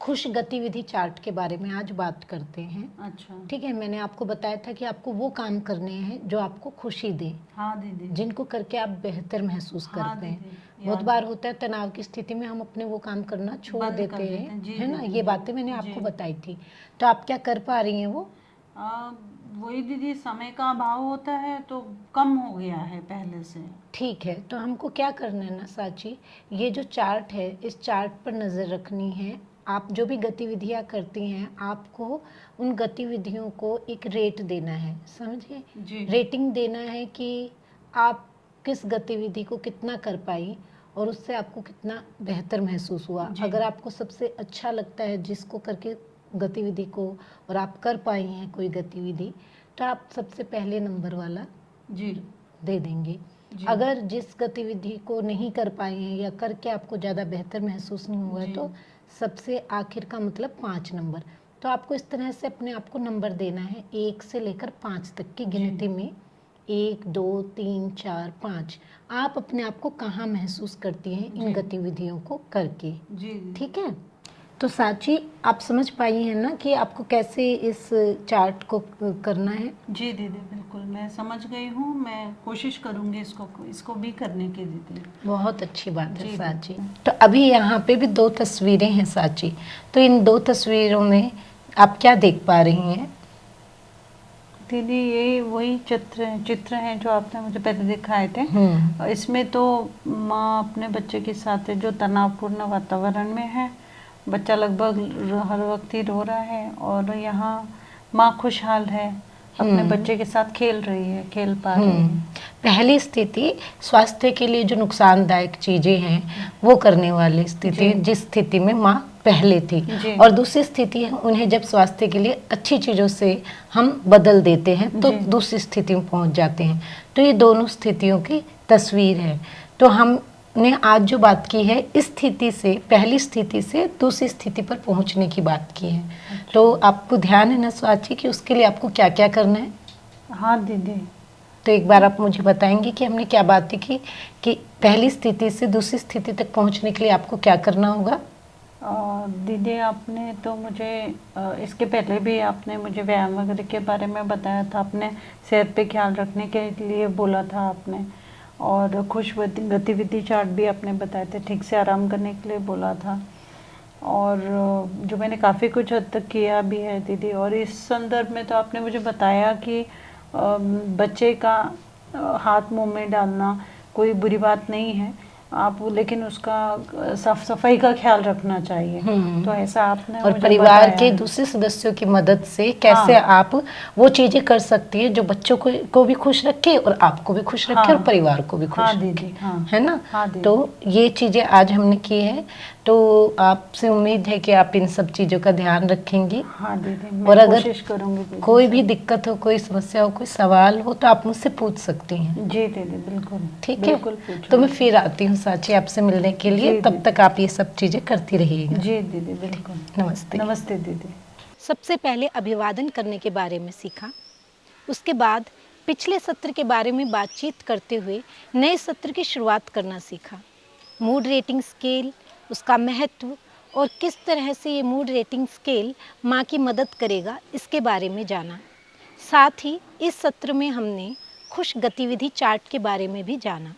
खुश गतिविधि चार्ट के बारे में आज बात करते हैं। अच्छा। ठीक है, मैंने आपको बताया था कि आपको वो काम करने हैं जो आपको खुशी दे। हाँ दीदी। जिनको करके आप बेहतर महसूस हाँ करते हैं। दीदी, बहुत याद बार होता है तनाव की स्थिति में हम अपने वो काम करना छोड़ बंद कर देते देते हैं, हैं। जी है ना। दीदी, ये जी बातें मैंने जी। आपको बताई थी। तो आप क्या कर पा रही हैं वो? वही दीदी, समय का अभाव होता है तो कम हो गया है पहले से। ठीक है, तो हमको क्या करना है ना साची, ये जो चार्ट है इस चार्ट पर नज़र रखनी है। आप जो भी गतिविधियाँ करती हैं आपको उन गतिविधियों को एक रेट देना है, समझिए। जी। रेटिंग देना है कि आप किस गतिविधि को कितना कर पाई और उससे आपको कितना बेहतर महसूस हुआ। जी। अगर आपको सबसे अच्छा लगता है जिसको करके गतिविधि को, और आप कर पाई हैं कोई गतिविधि, तो आप सबसे पहले नंबर वाला जी। दे देंगे। जी। अगर जिस गतिविधि को नहीं कर पाए हैं या करके आपको ज़्यादा बेहतर महसूस नहीं हुआ है जी। तो सबसे आखिर का मतलब 5 नंबर। तो आपको इस तरह से अपने आप को नंबर देना है 1 से लेकर 5 तक की गिनती में। 1 2 3 4 5। आप अपने आप को कहाँ महसूस करती हैं इन जी। गतिविधियों को करके। जी। ठीक है, तो साची आप समझ पाई हैं ना कि आपको कैसे इस चार्ट को करना है? जी दीदी, बिल्कुल मैं समझ गई हूँ। मैं कोशिश करूँगी इसको भी करने की दीदी। बहुत अच्छी बात है जी साची। तो अभी यहाँ पे भी 2 तस्वीरें हैं साची, तो इन 2 तस्वीरों में आप क्या देख पा रही हैं? दीदी, ये वही चित्र हैं जो आपने मुझे पहले दिखाए थे। इसमें तो माँ अपने बच्चे के साथ है, जो तनावपूर्ण वातावरण में है। बच्चा लगभग हर वक्त ही रो रहा है और यहाँ माँ खुशहाल है, अपने बच्चे के साथ खेल रही है, खेल पा रही है। पहली स्थिति स्वास्थ्य के लिए जो नुकसानदायक चीजें हैं वो करने वाली स्थिति, जिस स्थिति में माँ पहले थी। और दूसरी स्थिति है उन्हें जब स्वास्थ्य के लिए अच्छी चीज़ों से हम बदल देते हैं तो दूसरी स्थिति में पहुंच जाते हैं। तो ये दोनों स्थितियों की तस्वीर है। तो हमने आज जो बात की है इस स्थिति से, पहली स्थिति से दूसरी स्थिति पर पहुंचने की बात की है। तो आपको ध्यान है ना स्वाची कि उसके लिए आपको क्या क्या करना है? हाँ दीदी। तो एक बार आप मुझे बताएंगे कि हमने क्या बातें की कि पहली स्थिति से दूसरी स्थिति तक पहुंचने के लिए आपको क्या करना होगा? दीदी, आपने तो मुझे इसके पहले भी आपने मुझे व्यायाम वगैरह के बारे में बताया था। आपने सेहत पे ख्याल रखने के लिए बोला था आपने, और खुश गतिविधि चार्ट भी आपने बताए थे, ठीक से आराम करने के लिए बोला था। और जो मैंने काफ़ी कुछ हद तक किया भी है दीदी। और इस संदर्भ में तो आपने मुझे बताया कि बच्चे का हाथ मुंह में डालना कोई बुरी बात नहीं है आप, लेकिन उसका साफ सफाई का ख्याल रखना चाहिए। तो ऐसा आपने और मुझे परिवार के बताया। दूसरे सदस्यों की मदद से कैसे आप वो चीजें कर सकती है जो बच्चों को भी खुश रखे और आपको भी खुश रखे और परिवार को भी खुश रखे, दीदी। है ना। दीदी। तो ये चीजें आज हमने की है, तो आपसे उम्मीद है कि आप इन सब चीजों का ध्यान रखेंगी। हाँ दीदी, और मैं अगर कोशिश करूंगी। कोई भी दिक्कत हो, कोई समस्या हो, कोई सवाल हो तो आप मुझसे पूछ सकती हैं। जी दीदी, बिल्कुल। ठीक है, पूछूंगी। तो मैं फिर आती हूँ साची आपसे मिलने के लिए। तब तक आप ये सब चीजें करती रहिएगा। जी दीदी, बिल्कुल। नमस्ते। नमस्ते दीदी। सबसे पहले अभिवादन करने के बारे में सीखा। उसके बाद पिछले सत्र के बारे में बातचीत करते हुए नए सत्र की शुरुआत करना सीखा। मूड रेटिंग स्केल, उसका महत्व और किस तरह से ये मूड रेटिंग स्केल माँ की मदद करेगा इसके बारे में जाना। साथ ही इस सत्र में हमने खुश गतिविधि चार्ट के बारे में भी जाना।